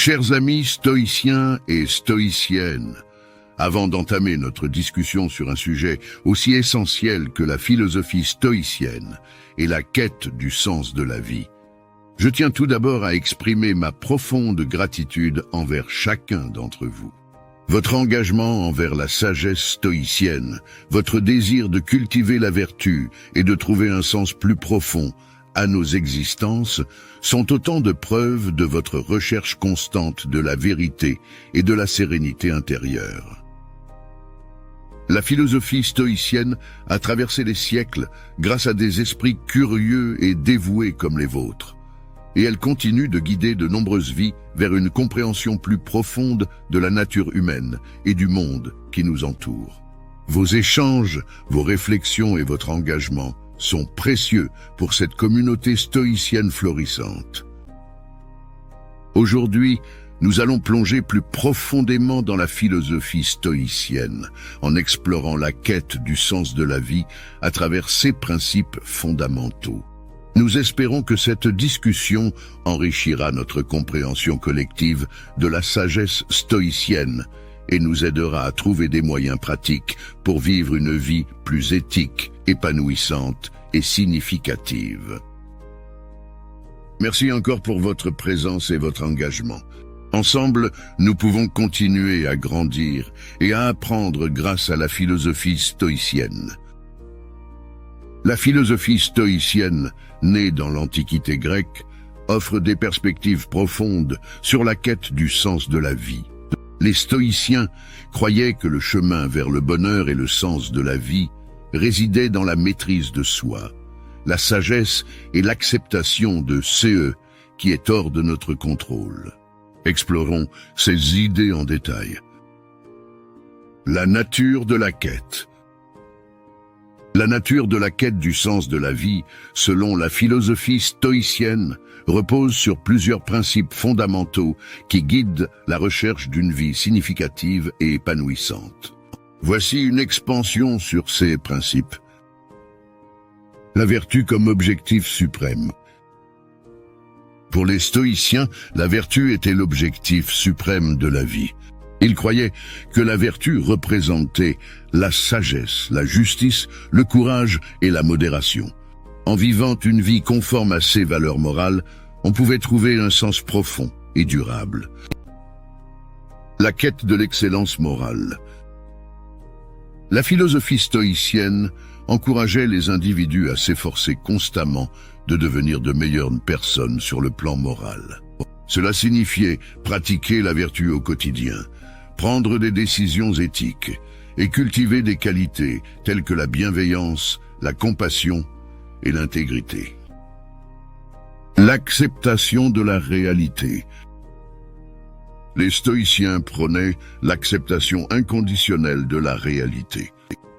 Chers amis stoïciens et stoïciennes, avant d'entamer notre discussion sur un sujet aussi essentiel que la philosophie stoïcienne et la quête du sens de la vie, je tiens tout d'abord à exprimer ma profonde gratitude envers chacun d'entre vous. Votre engagement envers la sagesse stoïcienne, votre désir de cultiver la vertu et de trouver un sens plus profond à nos existences sont autant de preuves de votre recherche constante de la vérité et de la sérénité intérieure. La philosophie stoïcienne a traversé les siècles grâce à des esprits curieux et dévoués comme les vôtres, et elle continue de guider de nombreuses vies vers une compréhension plus profonde de la nature humaine et du monde qui nous entoure. Vos échanges, vos réflexions et votre engagement sont précieux pour cette communauté stoïcienne florissante. Aujourd'hui, nous allons plonger plus profondément dans la philosophie stoïcienne, en explorant la quête du sens de la vie à travers ses principes fondamentaux. Nous espérons que cette discussion enrichira notre compréhension collective de la sagesse stoïcienne et nous aidera à trouver des moyens pratiques pour vivre une vie plus éthique, épanouissante et significative. Merci encore pour votre présence et votre engagement. Ensemble, nous pouvons continuer à grandir et à apprendre grâce à la philosophie stoïcienne. La philosophie stoïcienne, née dans l'Antiquité grecque, offre des perspectives profondes sur la quête du sens de la vie. Les stoïciens croyaient que le chemin vers le bonheur et le sens de la vie résidait dans la maîtrise de soi, la sagesse et l'acceptation de ce qui est hors de notre contrôle. Explorons ces idées en détail. La nature de la quête. La nature de la quête du sens de la vie, selon la philosophie stoïcienne, repose sur plusieurs principes fondamentaux qui guident la recherche d'une vie significative et épanouissante. Voici une expansion sur ces principes. La vertu comme objectif suprême. Pour les stoïciens, la vertu était l'objectif suprême de la vie. Ils croyaient que la vertu représentait la sagesse, la justice, le courage et la modération. En vivant une vie conforme à ces valeurs morales, on pouvait trouver un sens profond et durable. La quête de l'excellence morale. La philosophie stoïcienne encourageait les individus à s'efforcer constamment de devenir de meilleures personnes sur le plan moral. Cela signifiait pratiquer la vertu au quotidien, prendre des décisions éthiques et cultiver des qualités telles que la bienveillance, la compassion et l'intégrité. L'acceptation de la réalité. Les stoïciens prônaient l'acceptation inconditionnelle de la réalité.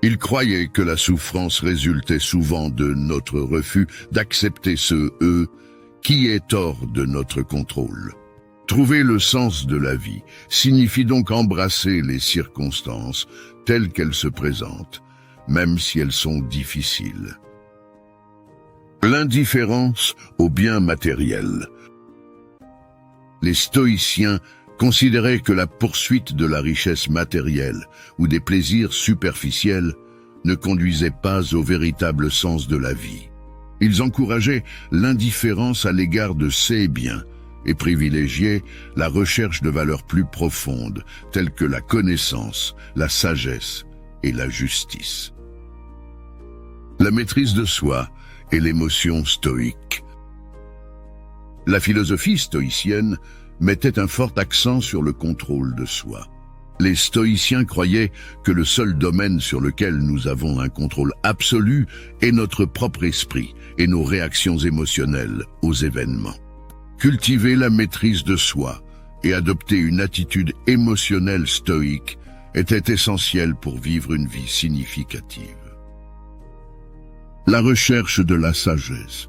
Ils croyaient que la souffrance résultait souvent de notre refus d'accepter ce « qui est hors de notre contrôle ». Trouver le sens de la vie signifie donc embrasser les circonstances telles qu'elles se présentent, même si elles sont difficiles. L'indifférence au bien matériel. Les stoïciens considéraient que la poursuite de la richesse matérielle ou des plaisirs superficiels ne conduisait pas au véritable sens de la vie. Ils encourageaient l'indifférence à l'égard de ces biens et privilégiaient la recherche de valeurs plus profondes, telles que la connaissance, la sagesse et la justice. La maîtrise de soi et l'émotion stoïque. La philosophie stoïcienne mettait un fort accent sur le contrôle de soi. Les stoïciens croyaient que le seul domaine sur lequel nous avons un contrôle absolu est notre propre esprit et nos réactions émotionnelles aux événements. Cultiver la maîtrise de soi et adopter une attitude émotionnelle stoïque était essentiel pour vivre une vie significative. La recherche de la sagesse.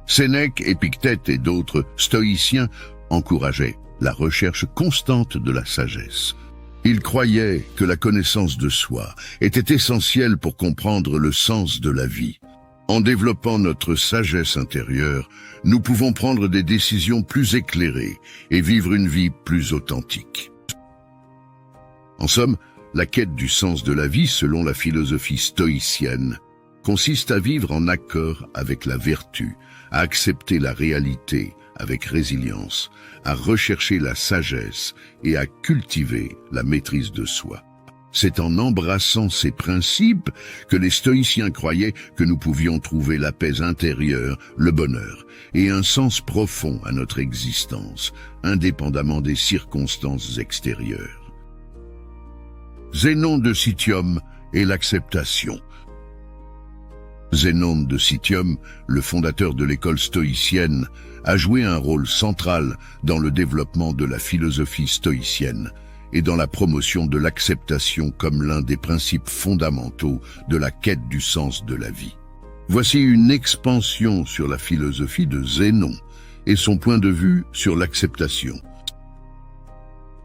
Sénèque, Épictète et d'autres stoïciens encourageaient la recherche constante de la sagesse. Ils croyaient que la connaissance de soi était essentielle pour comprendre le sens de la vie. En développant notre sagesse intérieure, nous pouvons prendre des décisions plus éclairées et vivre une vie plus authentique. En somme, la quête du sens de la vie, selon la philosophie stoïcienne, consiste à vivre en accord avec la vertu, à accepter la réalité avec résilience, à rechercher la sagesse et à cultiver la maîtrise de soi. C'est en embrassant ces principes que les stoïciens croyaient que nous pouvions trouver la paix intérieure, le bonheur et un sens profond à notre existence, indépendamment des circonstances extérieures. Zénon de Citium et l'acceptation. Zénon de Citium, le fondateur de l'école stoïcienne, a joué un rôle central dans le développement de la philosophie stoïcienne et dans la promotion de l'acceptation comme l'un des principes fondamentaux de la quête du sens de la vie. Voici une expansion sur la philosophie de Zénon et son point de vue sur l'acceptation.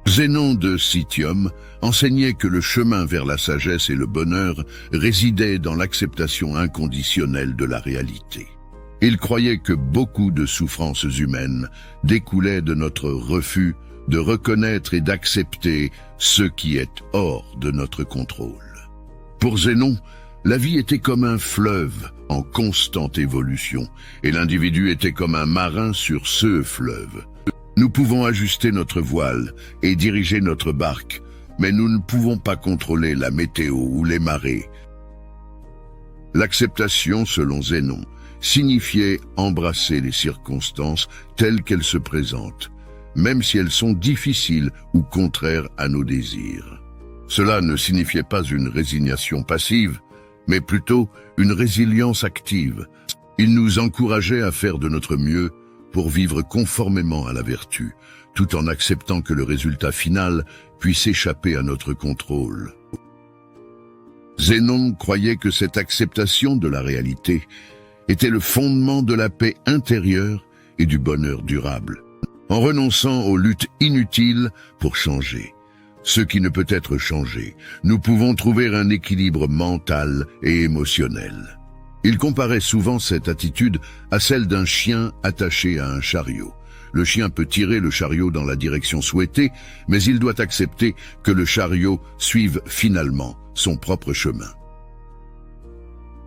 Zénon de Citium enseignait que le chemin vers la sagesse et le bonheur résidait dans l'acceptation inconditionnelle de la réalité. Il croyait que beaucoup de souffrances humaines découlaient de notre refus de reconnaître et d'accepter ce qui est hors de notre contrôle. Pour Zénon, la vie était comme un fleuve en constante évolution, et l'individu était comme un marin sur ce fleuve. Nous pouvons ajuster notre voile et diriger notre barque, mais nous ne pouvons pas contrôler la météo ou les marées. L'acceptation, selon Zénon, signifiait embrasser les circonstances telles qu'elles se présentent, même si elles sont difficiles ou contraires à nos désirs. Cela ne signifiait pas une résignation passive, mais plutôt une résilience active. Il nous encourageait à faire de notre mieux pour vivre conformément à la vertu, tout en acceptant que le résultat final puisse échapper à notre contrôle. Zénon croyait que cette acceptation de la réalité était le fondement de la paix intérieure et du bonheur durable. En renonçant aux luttes inutiles pour changer ce qui ne peut être changé, nous pouvons trouver un équilibre mental et émotionnel. Il comparait souvent cette attitude à celle d'un chien attaché à un chariot. Le chien peut tirer le chariot dans la direction souhaitée, mais il doit accepter que le chariot suive finalement son propre chemin.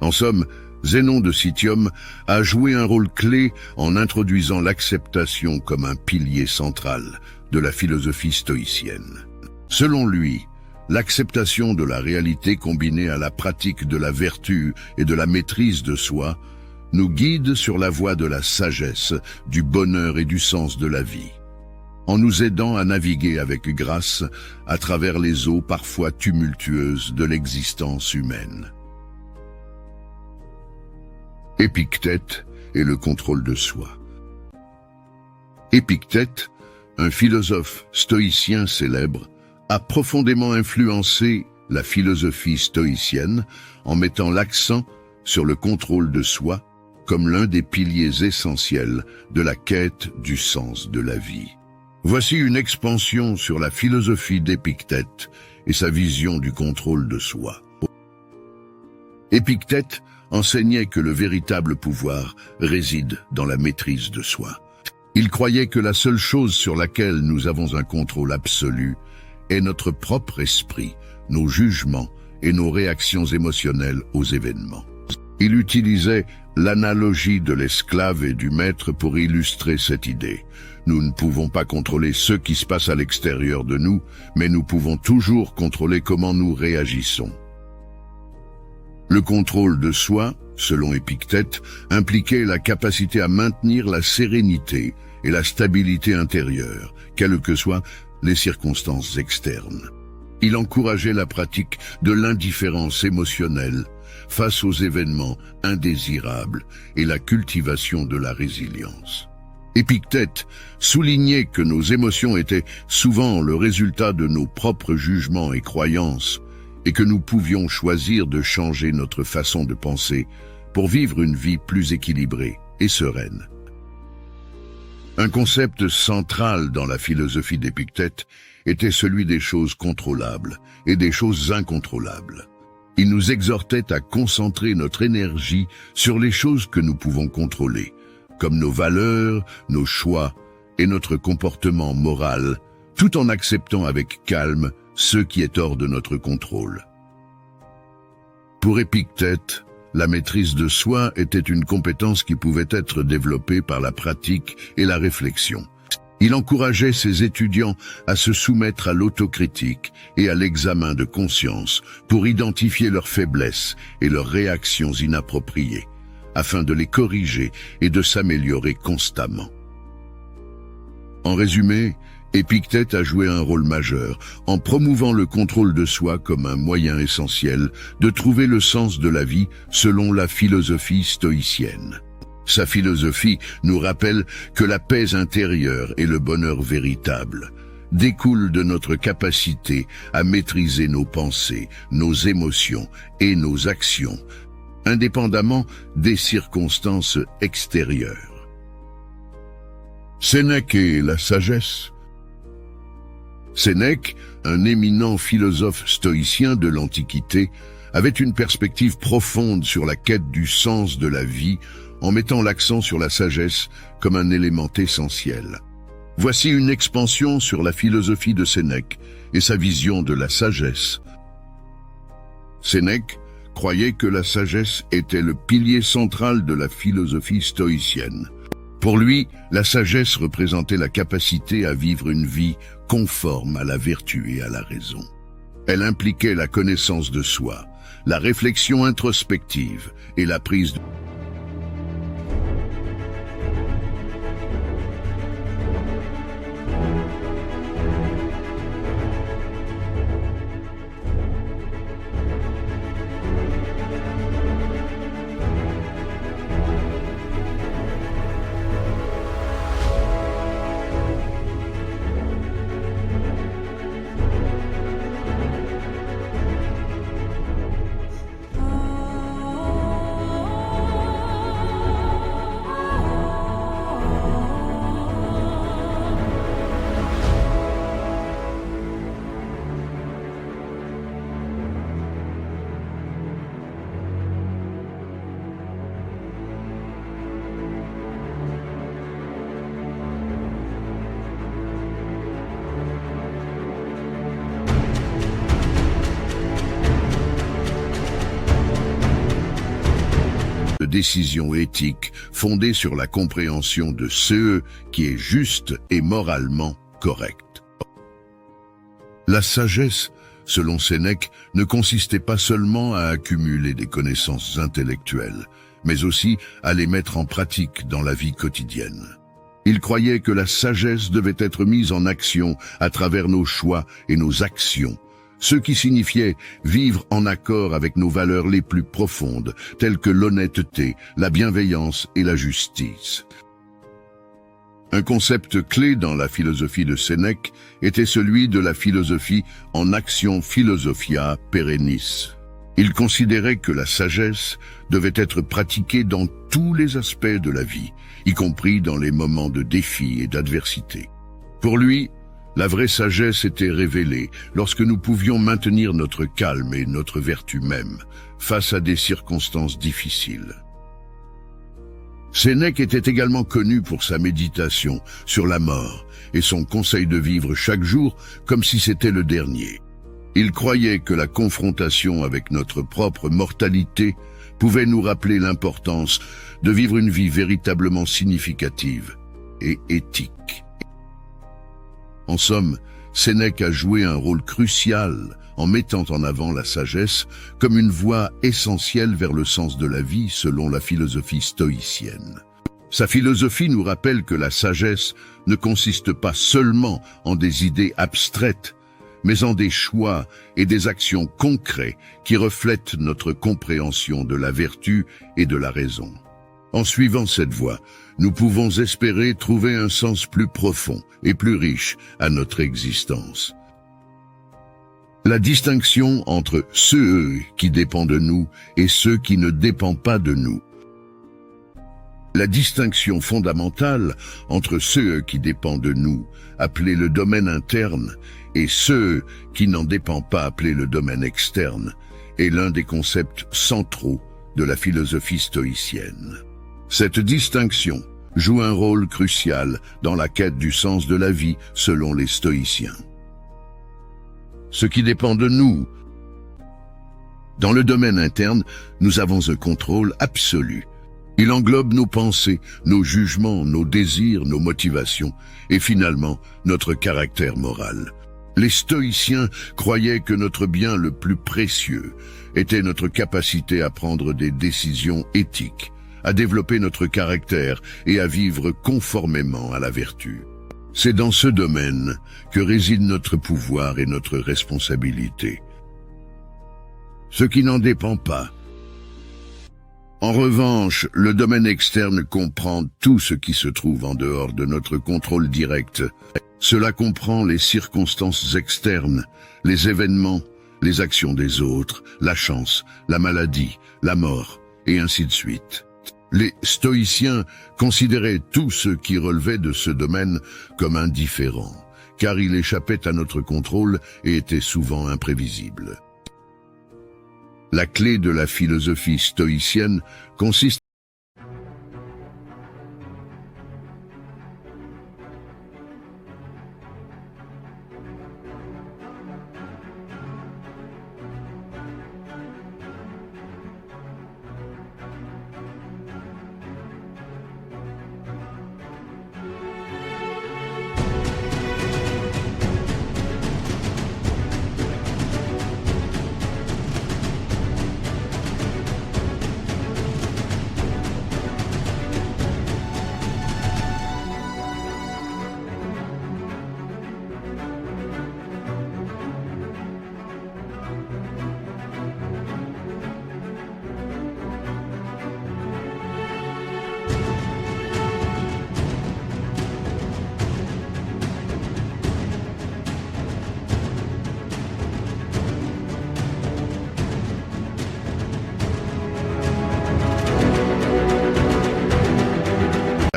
En somme, Zénon de Citium a joué un rôle clé en introduisant l'acceptation comme un pilier central de la philosophie stoïcienne. Selon lui, l'acceptation de la réalité combinée à la pratique de la vertu et de la maîtrise de soi nous guide sur la voie de la sagesse, du bonheur et du sens de la vie, en nous aidant à naviguer avec grâce à travers les eaux parfois tumultueuses de l'existence humaine. Épictète et le contrôle de soi. Épictète, un philosophe stoïcien célèbre, a profondément influencé la philosophie stoïcienne en mettant l'accent sur le contrôle de soi comme l'un des piliers essentiels de la quête du sens de la vie. Voici une expansion sur la philosophie d'Épictète et sa vision du contrôle de soi. Épictète enseignait que le véritable pouvoir réside dans la maîtrise de soi. Il croyait que la seule chose sur laquelle nous avons un contrôle absolu est notre propre esprit, nos jugements et nos réactions émotionnelles aux événements. Il utilisait l'analogie de l'esclave et du maître pour illustrer cette idée. Nous ne pouvons pas contrôler ce qui se passe à l'extérieur de nous, mais nous pouvons toujours contrôler comment nous réagissons. Le contrôle de soi, selon Épictète, impliquait la capacité à maintenir la sérénité et la stabilité intérieure, quelles que soient les circonstances externes. Il encourageait la pratique de l'indifférence émotionnelle face aux événements indésirables et la cultivation de la résilience. Épictète soulignait que nos émotions étaient souvent le résultat de nos propres jugements et croyances et que nous pouvions choisir de changer notre façon de penser pour vivre une vie plus équilibrée et sereine. Un concept central dans la philosophie d'Épictète était celui des choses contrôlables et des choses incontrôlables. Il nous exhortait à concentrer notre énergie sur les choses que nous pouvons contrôler, comme nos valeurs, nos choix et notre comportement moral, tout en acceptant avec calme ce qui est hors de notre contrôle. Pour Épictète, la maîtrise de soi était une compétence qui pouvait être développée par la pratique et la réflexion. Il encourageait ses étudiants à se soumettre à l'autocritique et à l'examen de conscience pour identifier leurs faiblesses et leurs réactions inappropriées, afin de les corriger et de s'améliorer constamment. En résumé, Épictète a joué un rôle majeur en promouvant le contrôle de soi comme un moyen essentiel de trouver le sens de la vie selon la philosophie stoïcienne. Sa philosophie nous rappelle que la paix intérieure et le bonheur véritable découlent de notre capacité à maîtriser nos pensées, nos émotions et nos actions, indépendamment des circonstances extérieures. Sénèque et la sagesse. Sénèque, un éminent philosophe stoïcien de l'Antiquité, avait une perspective profonde sur la quête du sens de la vie en mettant l'accent sur la sagesse comme un élément essentiel. Voici une expansion sur la philosophie de Sénèque et sa vision de la sagesse. Sénèque croyait que la sagesse était le pilier central de la philosophie stoïcienne. Pour lui, la sagesse représentait la capacité à vivre une vie conforme à la vertu et à la raison. Elle impliquait la connaissance de soi, la réflexion introspective et la prise de... décision éthique fondée sur la compréhension de ce qui est juste et moralement correct. La sagesse, selon Sénèque, ne consistait pas seulement à accumuler des connaissances intellectuelles, mais aussi à les mettre en pratique dans la vie quotidienne. Il croyait que la sagesse devait être mise en action à travers nos choix et nos actions, ce qui signifiait vivre en accord avec nos valeurs les plus profondes, telles que l'honnêteté, la bienveillance et la justice. Un concept clé dans la philosophie de Sénèque était celui de la philosophie en action philosophia perennis. Il considérait que la sagesse devait être pratiquée dans tous les aspects de la vie, y compris dans les moments de défi et d'adversité. Pour lui, la vraie sagesse était révélée lorsque nous pouvions maintenir notre calme et notre vertu même face à des circonstances difficiles. Sénèque était également connu pour sa méditation sur la mort et son conseil de vivre chaque jour comme si c'était le dernier. Il croyait que la confrontation avec notre propre mortalité pouvait nous rappeler l'importance de vivre une vie véritablement significative et éthique. En somme, Sénèque a joué un rôle crucial en mettant en avant la sagesse comme une voie essentielle vers le sens de la vie selon la philosophie stoïcienne. Sa philosophie nous rappelle que la sagesse ne consiste pas seulement en des idées abstraites, mais en des choix et des actions concrets qui reflètent notre compréhension de la vertu et de la raison. En suivant cette voie, nous pouvons espérer trouver un sens plus profond et plus riche à notre existence. La distinction entre ceux qui dépendent de nous et ceux qui ne dépendent pas de nous. La distinction fondamentale entre ceux qui dépendent de nous, appelé le domaine interne, et ceux qui n'en dépendent pas, appelé le domaine externe, est l'un des concepts centraux de la philosophie stoïcienne. Cette distinction joue un rôle crucial dans la quête du sens de la vie selon les stoïciens. Ce qui dépend de nous. Dans le domaine interne, nous avons un contrôle absolu. Il englobe nos pensées, nos jugements, nos désirs, nos motivations et finalement notre caractère moral. Les stoïciens croyaient que notre bien le plus précieux était notre capacité à prendre des décisions éthiques, à développer notre caractère et à vivre conformément à la vertu. C'est dans ce domaine que réside notre pouvoir et notre responsabilité. Ce qui n'en dépend pas. En revanche, le domaine externe comprend tout ce qui se trouve en dehors de notre contrôle direct. Cela comprend les circonstances externes, les événements, les actions des autres, la chance, la maladie, la mort, et ainsi de suite. Les stoïciens considéraient tout ce qui relevait de ce domaine comme indifférent, car il échappait à notre contrôle et était souvent imprévisible. La clé de la philosophie stoïcienne consiste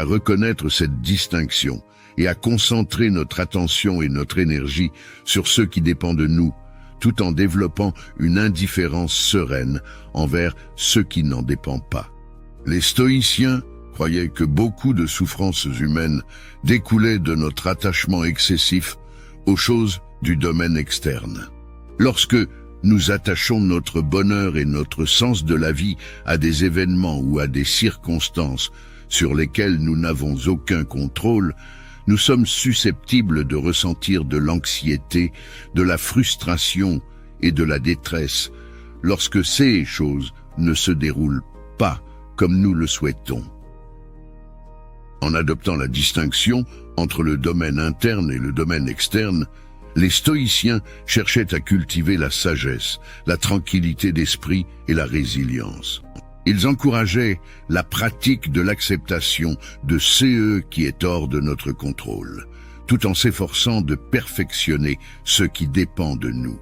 à reconnaître cette distinction et à concentrer notre attention et notre énergie sur ce qui dépend de nous, tout en développant une indifférence sereine envers ce qui n'en dépend pas. Les stoïciens croyaient que beaucoup de souffrances humaines découlaient de notre attachement excessif aux choses du domaine externe. Lorsque nous attachons notre bonheur et notre sens de la vie à des événements ou à des circonstances sur lesquelles nous n'avons aucun contrôle, nous sommes susceptibles de ressentir de l'anxiété, de la frustration et de la détresse lorsque ces choses ne se déroulent pas comme nous le souhaitons. En adoptant la distinction entre le domaine interne et le domaine externe, les stoïciens cherchaient à cultiver la sagesse, la tranquillité d'esprit et la résilience. Ils encourageaient la pratique de l'acceptation de ce qui est hors de notre contrôle, tout en s'efforçant de perfectionner ce qui dépend de nous.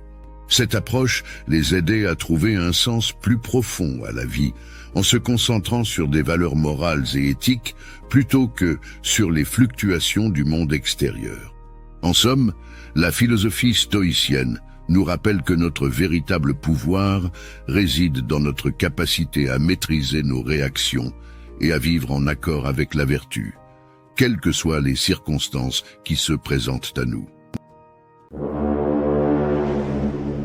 Cette approche les aidait à trouver un sens plus profond à la vie, en se concentrant sur des valeurs morales et éthiques plutôt que sur les fluctuations du monde extérieur. En somme, la philosophie stoïcienne nous rappelle que notre véritable pouvoir réside dans notre capacité à maîtriser nos réactions et à vivre en accord avec la vertu, quelles que soient les circonstances qui se présentent à nous.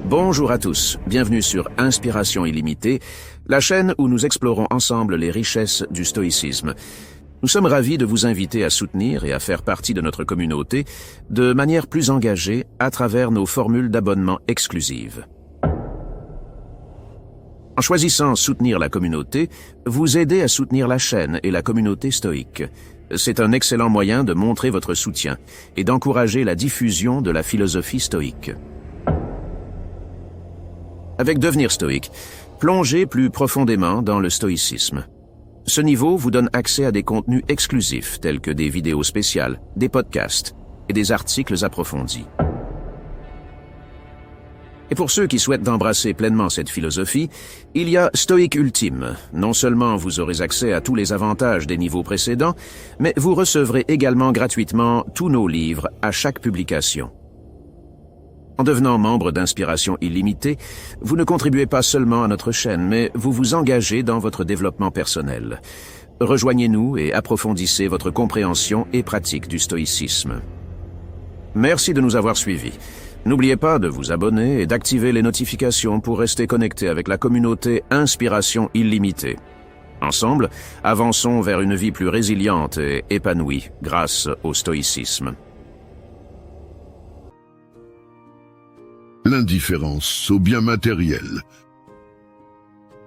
Bonjour à tous, bienvenue sur Inspiration illimitée, la chaîne où nous explorons ensemble les richesses du stoïcisme. Nous sommes ravis de vous inviter à soutenir et à faire partie de notre communauté de manière plus engagée à travers nos formules d'abonnement exclusives. En choisissant soutenir la communauté, vous aidez à soutenir la chaîne et la communauté stoïque. C'est un excellent moyen de montrer votre soutien et d'encourager la diffusion de la philosophie stoïque. Avec Devenir stoïque, plongez plus profondément dans le stoïcisme. Ce niveau vous donne accès à des contenus exclusifs tels que des vidéos spéciales, des podcasts et des articles approfondis. Et pour ceux qui souhaitent d'embrasser pleinement cette philosophie, il y a Stoïque Ultime. Non seulement vous aurez accès à tous les avantages des niveaux précédents, mais vous recevrez également gratuitement tous nos livres à chaque publication. En devenant membre d'Inspiration Illimitée, vous ne contribuez pas seulement à notre chaîne, mais vous vous engagez dans votre développement personnel. Rejoignez-nous et approfondissez votre compréhension et pratique du stoïcisme. Merci de nous avoir suivis. N'oubliez pas de vous abonner et d'activer les notifications pour rester connecté avec la communauté Inspiration Illimitée. Ensemble, avançons vers une vie plus résiliente et épanouie grâce au stoïcisme. L'indifférence au bien matériel.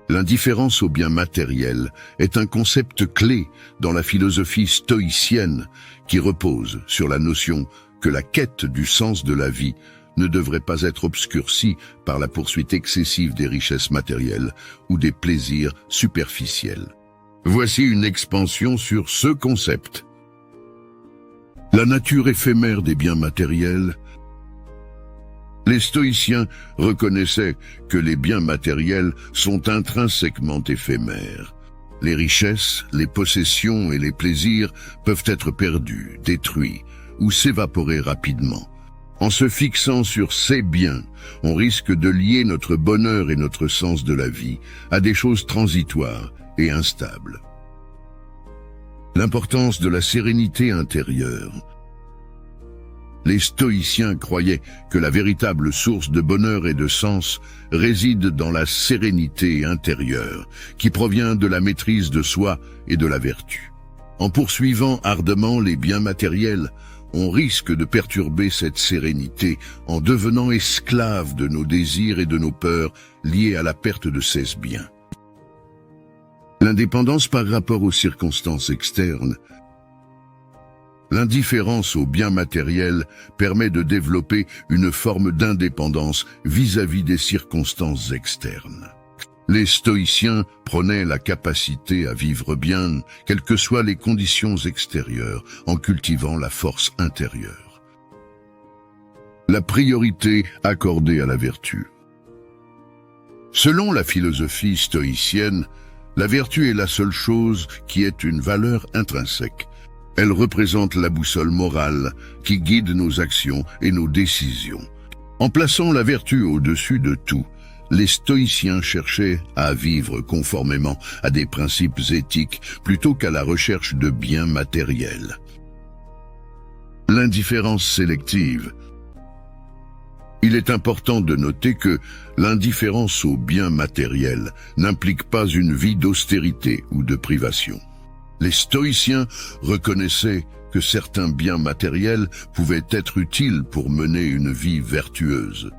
L'indifférence au bien matériel est un concept clé dans la philosophie stoïcienne qui repose sur la notion que la quête du sens de la vie ne devrait pas être obscurcie par la poursuite excessive des richesses matérielles ou des plaisirs superficiels. Voici une expansion sur ce concept. La nature éphémère des biens matériels. Les stoïciens reconnaissaient que les biens matériels sont intrinsèquement éphémères. Les richesses, les possessions et les plaisirs peuvent être perdus, détruits ou s'évaporer rapidement. En se fixant sur ces biens, on risque de lier notre bonheur et notre sens de la vie à des choses transitoires et instables. L'importance de la sérénité intérieure. Les stoïciens croyaient que la véritable source de bonheur et de sens réside dans la sérénité intérieure, qui provient de la maîtrise de soi et de la vertu. En poursuivant ardemment les biens matériels, on risque de perturber cette sérénité en devenant esclave de nos désirs et de nos peurs liés à la perte de ces biens. L'indépendance par rapport aux circonstances externes. L'indifférence aux biens matériels permet de développer une forme d'indépendance vis-à-vis des circonstances externes. Les stoïciens prônaient la capacité à vivre bien, quelles que soient les conditions extérieures, en cultivant la force intérieure. La priorité accordée à la vertu. Selon la philosophie stoïcienne, la vertu est la seule chose qui ait une valeur intrinsèque. Elle représente la boussole morale qui guide nos actions et nos décisions. En plaçant la vertu au-dessus de tout, les stoïciens cherchaient à vivre conformément à des principes éthiques plutôt qu'à la recherche de biens matériels. L'indifférence sélective. Il est important de noter que l'indifférence aux biens matériels n'implique pas une vie d'austérité ou de privation. Les stoïciens reconnaissaient que certains biens matériels pouvaient être utiles pour mener une vie vertueuse.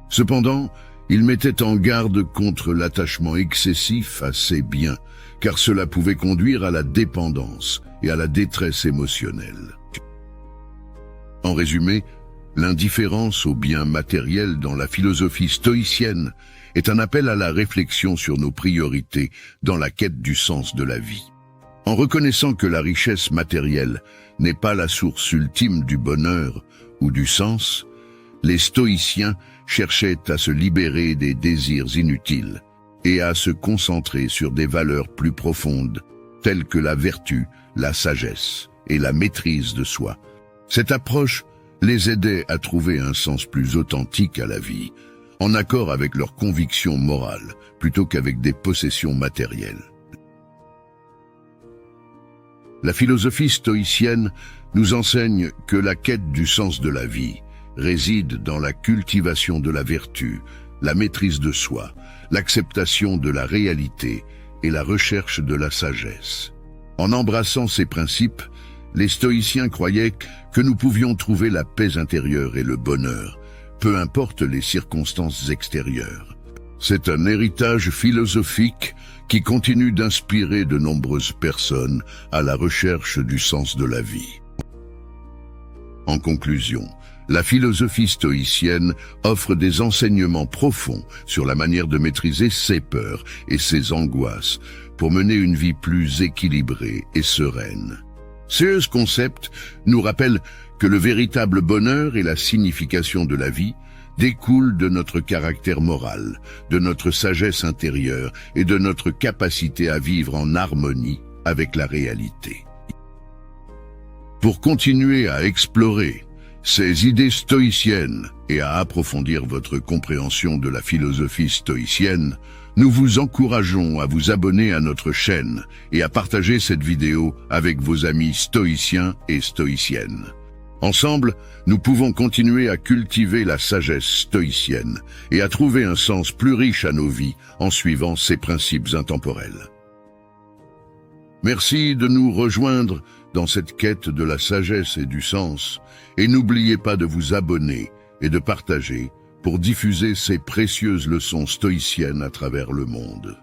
Cependant, ils mettaient en garde contre l'attachement excessif à ces biens, car cela pouvait conduire à la dépendance et à la détresse émotionnelle. En résumé, l'indifférence aux biens matériels dans la philosophie stoïcienne est un appel à la réflexion sur nos priorités dans la quête du sens de la vie. En reconnaissant que la richesse matérielle n'est pas la source ultime du bonheur ou du sens, les stoïciens cherchaient à se libérer des désirs inutiles et à se concentrer sur des valeurs plus profondes, telles que la vertu, la sagesse et la maîtrise de soi. Cette approche les aidait à trouver un sens plus authentique à la vie, en accord avec leurs convictions morales, plutôt qu'avec des possessions matérielles. La philosophie stoïcienne nous enseigne que la quête du sens de la vie réside dans la cultivation de la vertu, la maîtrise de soi, l'acceptation de la réalité et la recherche de la sagesse. En embrassant ces principes, les stoïciens croyaient que nous pouvions trouver la paix intérieure et le bonheur, peu importe les circonstances extérieures. C'est un héritage philosophique qui continue d'inspirer de nombreuses personnes à la recherche du sens de la vie. En conclusion, la philosophie stoïcienne offre des enseignements profonds sur la manière de maîtriser ses peurs et ses angoisses pour mener une vie plus équilibrée et sereine. Ce concept nous rappelle que le véritable bonheur et la signification de la vie découlent de notre caractère moral, de notre sagesse intérieure et de notre capacité à vivre en harmonie avec la réalité. Pour continuer à explorer ces idées stoïciennes et à approfondir votre compréhension de la philosophie stoïcienne, nous vous encourageons à vous abonner à notre chaîne et à partager cette vidéo avec vos amis stoïciens et stoïciennes. Ensemble, nous pouvons continuer à cultiver la sagesse stoïcienne et à trouver un sens plus riche à nos vies en suivant ces principes intemporels. Merci de nous rejoindre dans cette quête de la sagesse et du sens, et n'oubliez pas de vous abonner et de partager pour diffuser ces précieuses leçons stoïciennes à travers le monde.